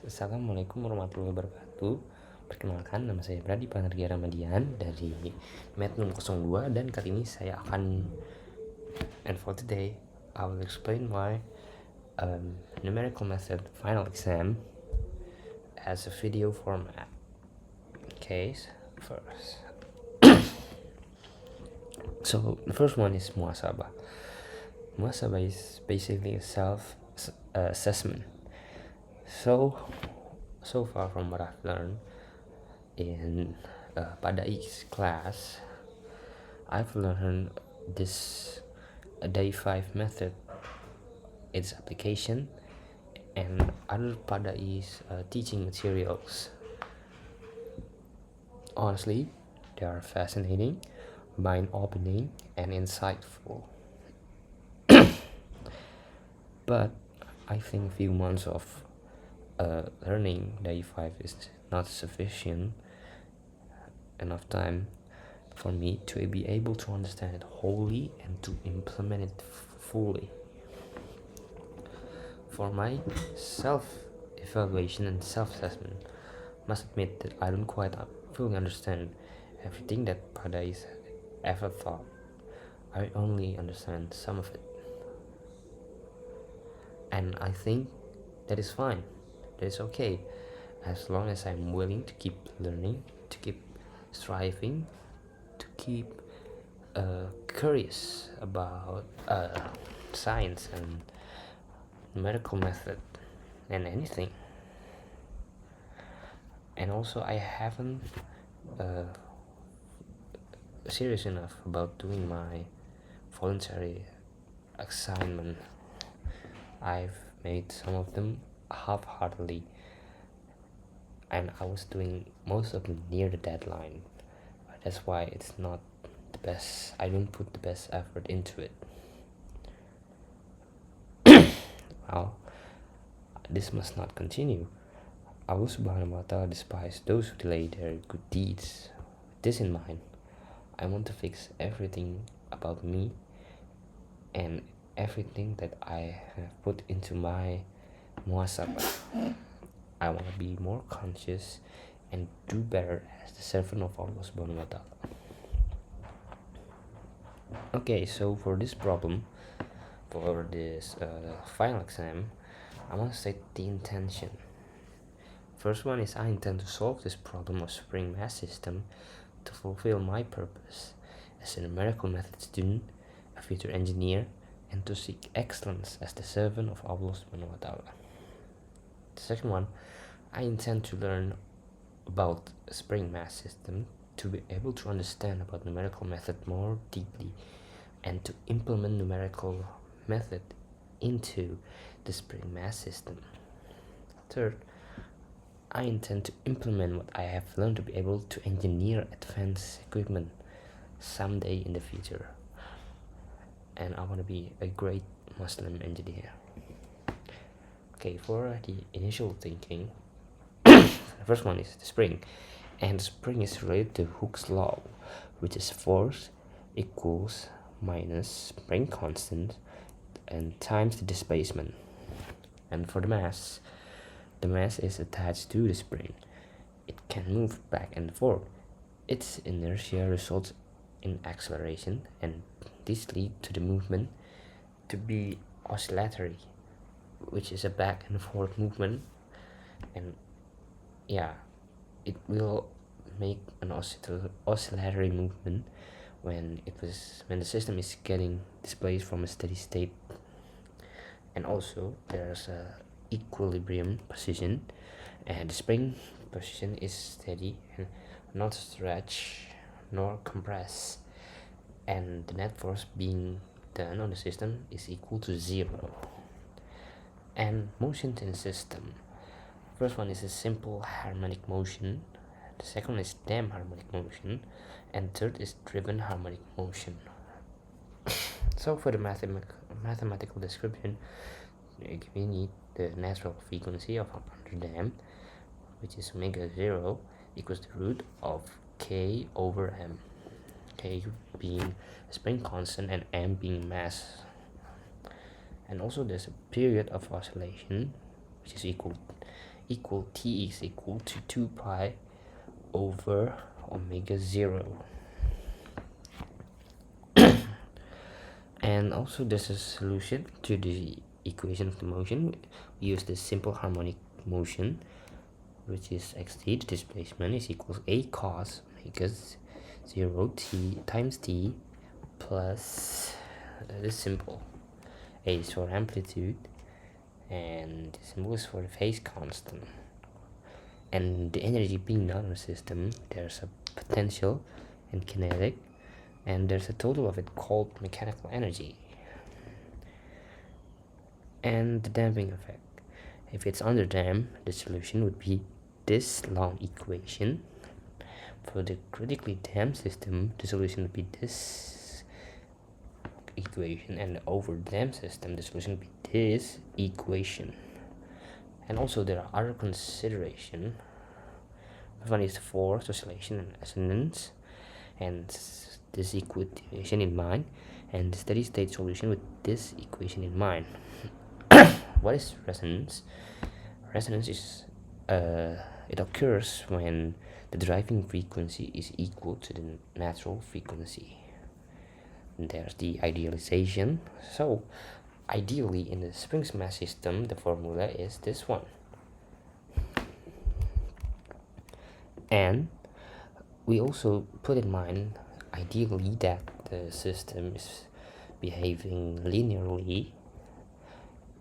Assalamualaikum warahmatullahi wabarakatuh. Perkenalkan, nama saya Pradipa Anargya dari Math 02 dan kali ini saya akan for today I will explain my numerical method final exam as a video format. Okay, first. So the first one is muhasabah. Muhasabah is basically a self assessment. So far from what I've learned in Padai's class, I've learned this day 5 method, its application, and other Padai's teaching materials. Honestly, they are fascinating, mind-opening, and insightful. But I think a few months of learning day 5 is not sufficient enough time for me to be able to understand it wholly and to implement it fully. For my self-evaluation and self-assessment, must admit that I don't quite fully understand everything that Paradise ever thought. I only understand some of it, and I think that is fine. That is okay, as long as I'm willing to keep learning, to keep striving, to keep curious about science and numerical method and anything. And also I haven't serious enough about doing my voluntary assignment. I've made some of them half-heartedly, and I was doing most of them near the deadline. That's why it's not the best. I don't put the best effort into it. Well, this must not continue. Allah subhanahu wa ta'ala despises those who delay their good deeds. With this in mind, I want to fix everything about me and everything that I have put into my muhasabah. I want to be more conscious and do better as the servant of Allah subhanahu wa ta'ala. Okay, so for this problem, for this final exam, I want to state the intention. First one is I intend to solve this problem of spring mass system to fulfill my purpose as a numerical method student, a future engineer, and to seek excellence as the servant of Allah subhanahu wa ta'ala. The second one, I intend to learn about spring mass system to be able to understand about numerical method more deeply and to implement numerical method into the spring mass system. Third, I intend to implement what I have learned to be able to engineer advanced equipment someday in the future. And I want to be a great Muslim engineer. Okay, for the initial thinking, the first one is the spring. And the spring is related to Hooke's law, which is force equals minus spring constant and times the displacement. And for the mass is attached to the spring. It can move back and forth. Its inertia results in acceleration, and this leads to the movement to be oscillatory, which is a back and forth movement. And yeah, it will make an oscillatory movement when the system is getting displaced from a steady state. And also there's a equilibrium position, and the spring position is steady and not stretch nor compress, and the net force being done on the system is equal to 0. And motion in the system, first one is a simple harmonic motion, the second one is damped harmonic motion, and third is driven harmonic motion. So for the mathematical description, we need the natural frequency of under damped, which is omega 0 equals the root of k over m, k being a spring constant and m being mass. And also there's a period of oscillation which is equal t is equal to 2 pi over omega 0. And also there's a solution to the equation of the motion. We use the simple harmonic motion, which is xt, the displacement, is equals a cos omega 0 t times t plus this symbol. A is for amplitude and the symbol is for the phase constant. And the energy being not in a system, there's a potential and kinetic, and there's a total of it called mechanical energy. And the damping effect. If it's under damped, the solution would be this long equation. For the critically damped system, the solution would be this equation, and the over damped system, the solution would be this equation. And also there are other considerations. One is force, oscillation, and resonance, and this equation in mind, and the steady state solution with this equation in mind. What is resonance? Resonance is it occurs when the driving frequency is equal to the natural frequency. And there's the idealization. So ideally in the Springs mass system, the formula is this one. And we also put in mind ideally that the system is behaving linearly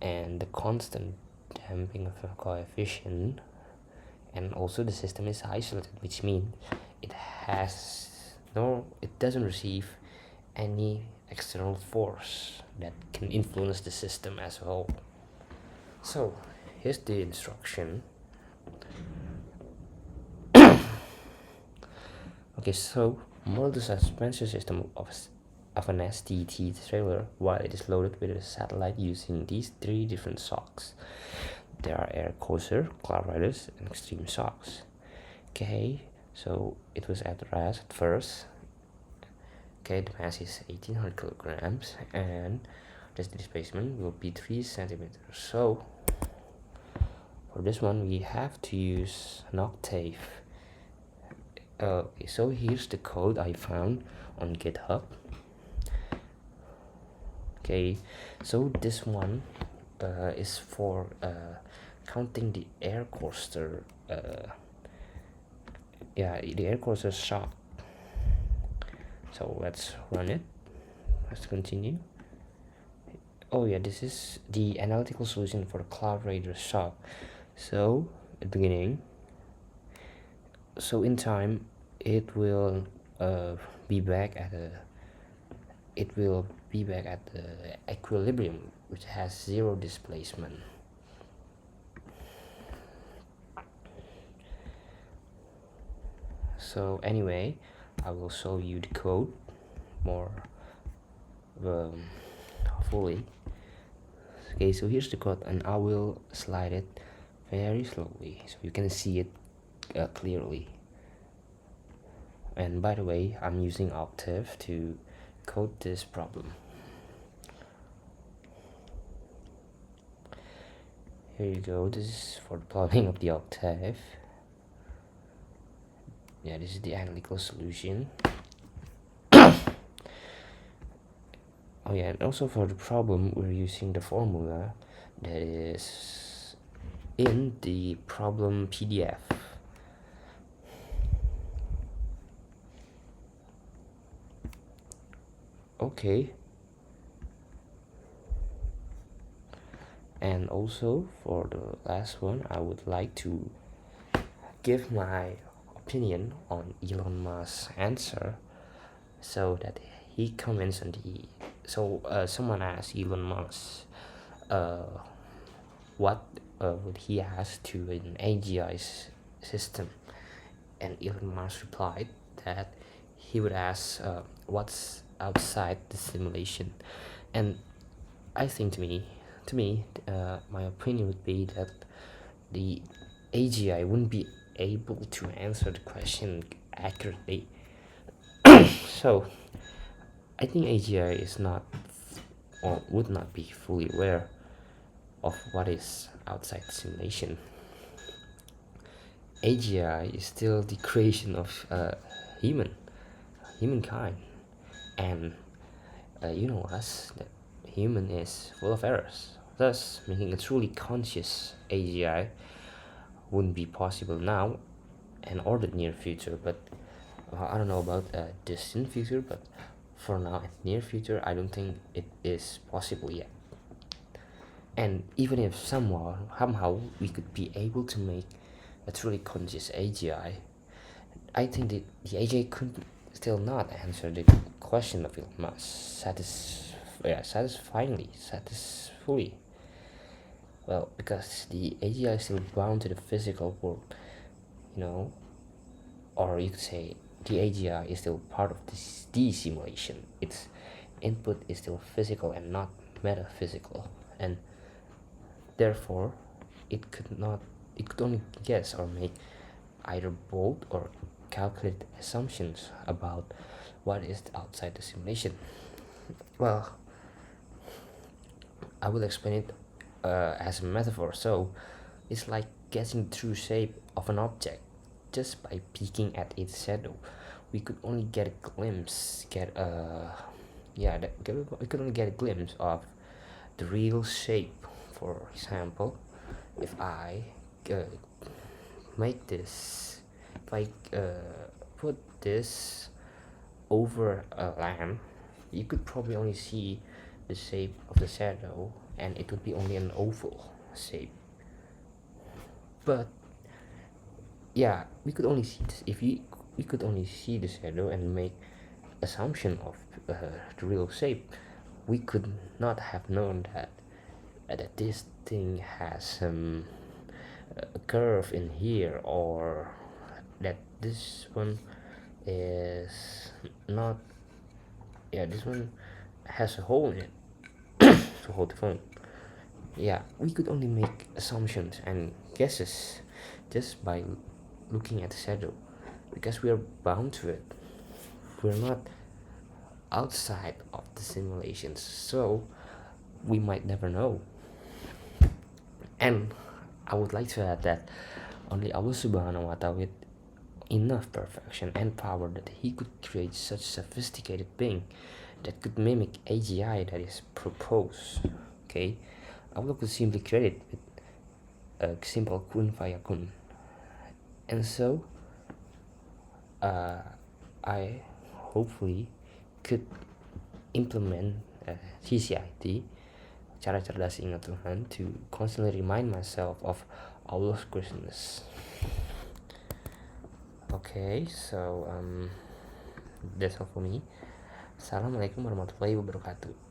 and the constant damping of a coefficient, and also the system is isolated, which means it doesn't receive any external force that can influence the system as a whole. So here's the instruction. Okay, so model the suspension system of an STT trailer while it is loaded with a satellite using these 3 different shocks. There are air coaster, cloud riders, and extreme shocks. Okay, so it was at rest at first. Okay, the mass is 1800 kilograms and the displacement will be 3 centimeters. So for this one we have to use an octave. Okay, so here's the code I found on GitHub. Okay, so this one is for counting the air coaster. The air coaster shock. So let's run it. Let's continue. Oh yeah, this is the analytical solution for the cloud rider shock. So at the beginning, so in time it will be back at the equilibrium, which has 0 displacement. So anyway, I will show you the code more fully. Okay, so here's the code and I will slide it very slowly so you can see it clearly. And by the way, I'm using Octave to code this problem. Here you go, this is for the plotting of the Octave. Yeah, this is the analytical solution. Oh yeah, and also for the problem we're using the formula that is in the problem PDF. Okay, and also for the last one I would like to give my opinion on Elon Musk's answer, so that he comments on the someone asked Elon Musk what would he ask to an AGI system, and Elon Musk replied that he would ask what's outside the simulation. And I think to me my opinion would be that the AGI wouldn't be able to answer the question accurately. So I think AGI is not or would not be fully aware of what is outside the simulation. AGI is still the creation of humankind, and you know us, that human is full of errors. Thus, making a truly conscious AGI wouldn't be possible now and or the near future. But I don't know about distant future, but for now and near future, I don't think it is possible yet. And even if somehow we could be able to make a truly conscious I think that the AGI could still not answer the question of Elon Musk satisfully. Well, because the AGI is still bound to the physical world, you know, or you could say the AGI is still part of the simulation. Its input is still physical and not metaphysical, and therefore it could only guess or make either bold or calculated assumptions about what is outside the simulation. Well, I will explain it as a metaphor. So it's like guessing the true shape of an object just by peeking at its shadow. We could only get a glimpse, we could only get a glimpse of the real shape. For example, if I uh, make this, if I put this over a lamp, you could probably only see the shape of the shadow, and it would be only an oval shape. But yeah, we could only see this if we could only see the shadow and make assumption of the real shape. We could not have known that this thing has a curve in here, or that this one is not, this one has a hole in it to hold the phone. Yeah, we could only make assumptions and guesses just by looking at the shadow, because we are bound to it. We're not outside of the simulations, so we might never know. And I would like to add that only Allah subhanahu wa ta'ala, with enough perfection and power, that he could create such sophisticated being that could mimic AGI that is proposed. Okay, Allah could simply create it with a simple kun fayakun. And so I hopefully could implement TCIT, cara cerdas ingat Tuhan, to constantly remind myself of Allah's greatness. Okay, so that's all for me. Assalamualaikum warahmatullahi wabarakatuh.